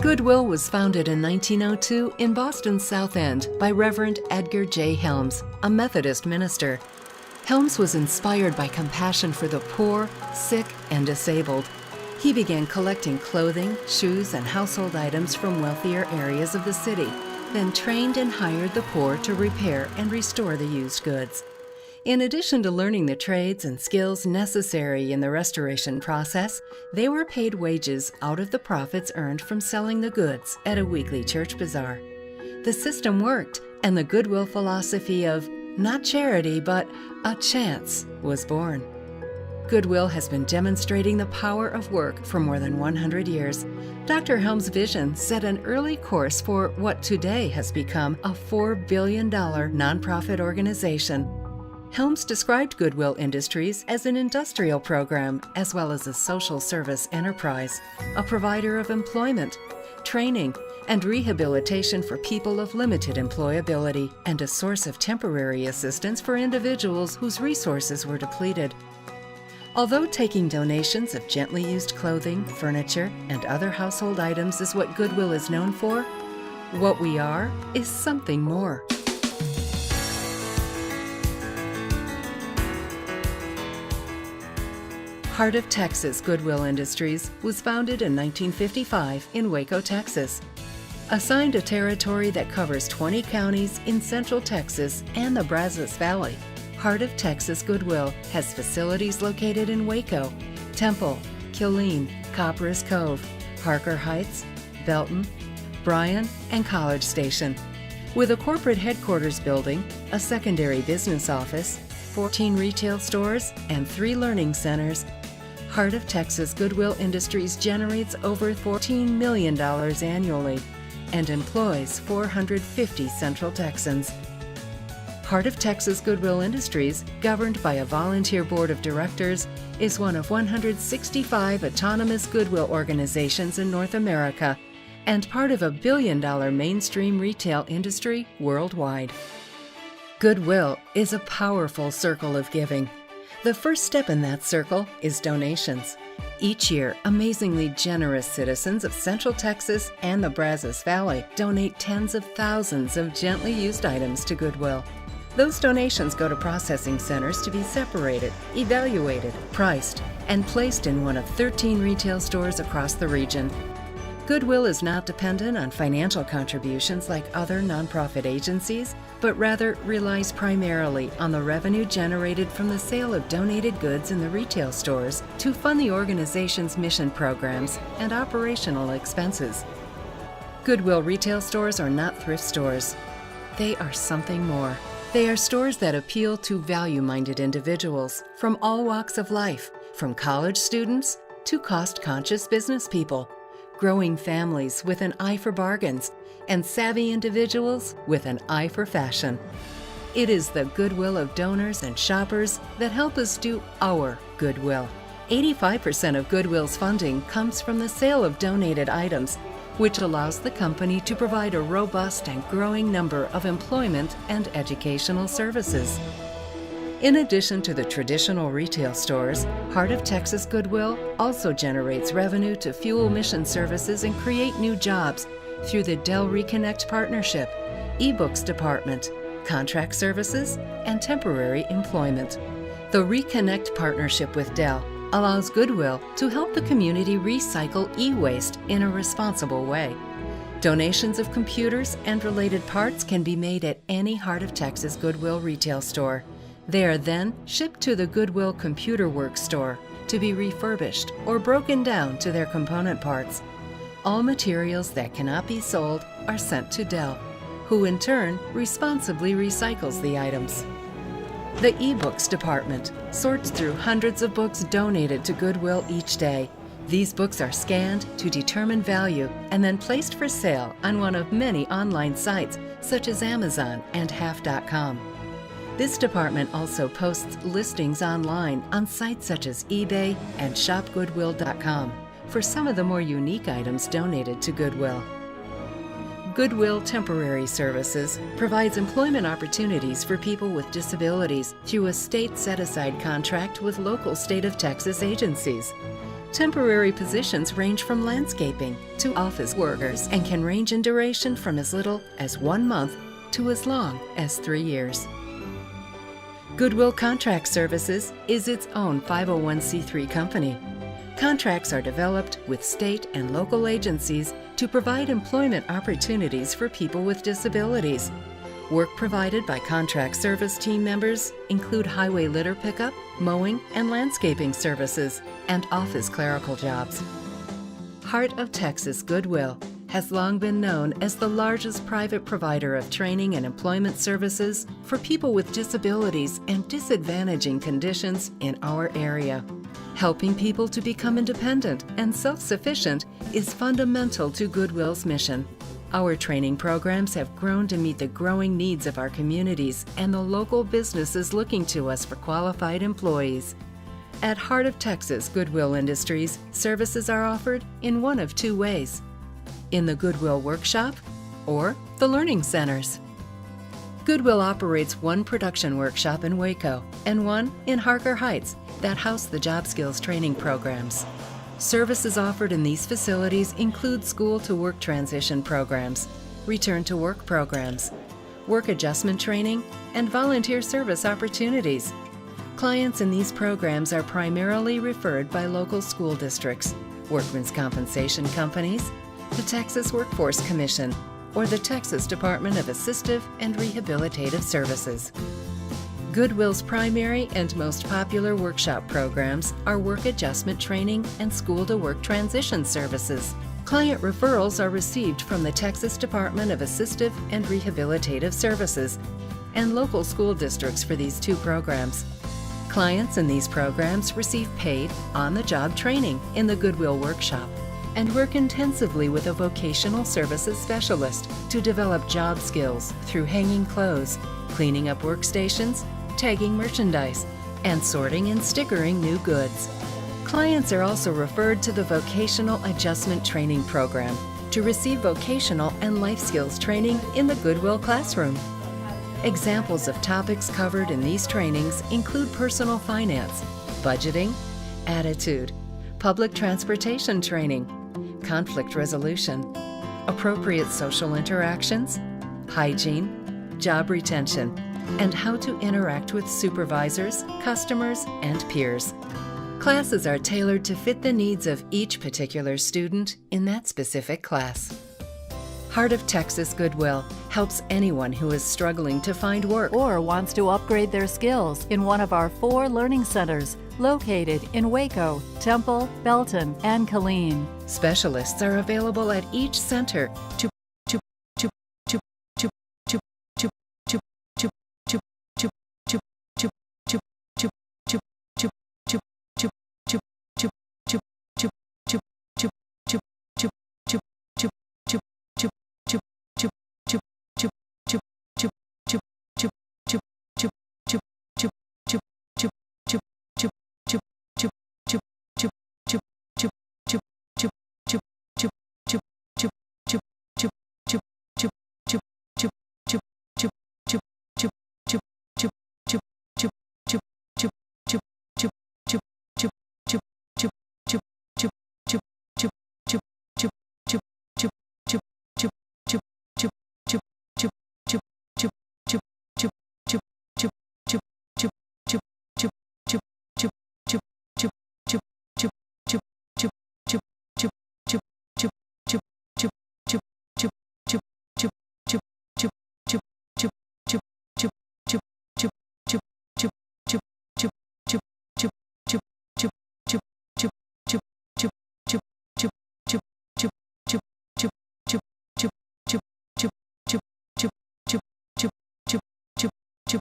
Goodwill was founded in 1902 in Boston's South End by Reverend Edgar J. Helms, a Methodist minister. Helms was inspired by compassion for the poor, sick, and disabled. He began collecting clothing, shoes, and household items from wealthier areas of the city, then trained and hired the poor to repair and restore the used goods. In addition to learning the trades and skills necessary in the restoration process, they were paid wages out of the profits earned from selling the goods at a weekly church bazaar. The system worked, and the Goodwill philosophy of not charity, but a chance was born. Goodwill has been demonstrating the power of work for more than 100 years. Dr. Helms' vision set an early course for what today has become a $4 billion nonprofit organization. Helms described Goodwill Industries as an industrial program as well as a social service enterprise, a provider of employment, training, and rehabilitation for people of limited employability, and a source of temporary assistance for individuals whose resources were depleted. Although taking donations of gently used clothing, furniture, and other household items is what Goodwill is known for, what we are is something more. Heart of Texas Goodwill Industries was founded in 1955 in Waco, Texas. Assigned a territory that covers 20 counties in Central Texas and the Brazos Valley, Heart of Texas Goodwill has facilities located in Waco, Temple, Killeen, Copperas Cove, Harker Heights, Belton, Bryan, and College Station. With a corporate headquarters building, a secondary business office, 14 retail stores, and 3 learning centers, Heart of Texas Goodwill Industries generates over $14 million annually and employs 450 Central Texans. Heart of Texas Goodwill Industries, governed by a volunteer board of directors, is one of 165 autonomous Goodwill organizations in North America and part of a billion-dollar mainstream retail industry worldwide. Goodwill is a powerful circle of giving. The first step in that circle is donations. Each year, amazingly generous citizens of Central Texas and the Brazos Valley donate tens of thousands of gently used items to Goodwill. Those donations go to processing centers to be separated, evaluated, priced, and placed in one of 13 retail stores across the region. Goodwill is not dependent on financial contributions like other nonprofit agencies, but rather relies primarily on the revenue generated from the sale of donated goods in the retail stores to fund the organization's mission programs and operational expenses. Goodwill retail stores are not thrift stores. They are something more. They are stores that appeal to value-minded individuals from all walks of life, from college students to cost-conscious business people, growing families with an eye for bargains, and savvy individuals with an eye for fashion. It is the goodwill of donors and shoppers that help us do our Goodwill. 85% of Goodwill's funding comes from the sale of donated items, which allows the company to provide a robust and growing number of employment and educational services. In addition to the traditional retail stores, Heart of Texas Goodwill also generates revenue to fuel mission services and create new jobs through the Dell Reconnect Partnership, eBooks Department, contract services, and temporary employment. The Reconnect Partnership with Dell allows Goodwill to help the community recycle e-waste in a responsible way. Donations of computers and related parts can be made at any Heart of Texas Goodwill retail store. They are then shipped to the Goodwill Computer Works store to be refurbished or broken down to their component parts. All materials that cannot be sold are sent to Dell, who in turn responsibly recycles the items. The eBooks department sorts through hundreds of books donated to Goodwill each day. These books are scanned to determine value and then placed for sale on one of many online sites such as Amazon and Half.com. This department also posts listings online on sites such as eBay and ShopGoodwill.com for some of the more unique items donated to Goodwill. Goodwill Temporary Services provides employment opportunities for people with disabilities through a state set-aside contract with local state of Texas agencies. Temporary positions range from landscaping to office workers and can range in duration from as little as 1 month to as long as 3 years. Goodwill Contract Services is its own 501c3 company. Contracts are developed with state and local agencies to provide employment opportunities for people with disabilities. Work provided by contract service team members include highway litter pickup, mowing and landscaping services, and office clerical jobs. Heart of Texas Goodwill has long been known as the largest private provider of training and employment services for people with disabilities and disadvantaging conditions in our area. Helping people to become independent and self-sufficient is fundamental to Goodwill's mission. Our training programs have grown to meet the growing needs of our communities and the local businesses looking to us for qualified employees. At Heart of Texas Goodwill Industries, services are offered in one of 2 ways: in the Goodwill Workshop or the Learning Centers. Goodwill operates 1 production workshop in Waco and 1 in Harker Heights that house the job skills training programs. Services offered in these facilities include school-to-work transition programs, return-to-work programs, work adjustment training, and volunteer service opportunities. Clients in these programs are primarily referred by local school districts, workmen's compensation companies, the Texas Workforce Commission, or the Texas Department of Assistive and Rehabilitative Services. Goodwill's primary and most popular workshop programs are work adjustment training and school-to-work transition services. Client referrals are received from the Texas Department of Assistive and Rehabilitative Services and local school districts for these 2 programs. Clients in these programs receive paid, on-the-job training in the Goodwill Workshop and work intensively with a vocational services specialist to develop job skills through hanging clothes, cleaning up workstations, tagging merchandise, and sorting and stickering new goods. Clients are also referred to the Vocational Adjustment Training Program to receive vocational and life skills training in the Goodwill classroom. Examples of topics covered in these trainings include personal finance, budgeting, attitude, public transportation training, conflict resolution, appropriate social interactions, hygiene, job retention, and how to interact with supervisors, customers, and peers. Classes are tailored to fit the needs of each particular student in that specific class. Heart of Texas Goodwill helps anyone who is struggling to find work or wants to upgrade their skills in one of our 4 learning centers located in Waco, Temple, Belton, and Killeen. Specialists are available at each center to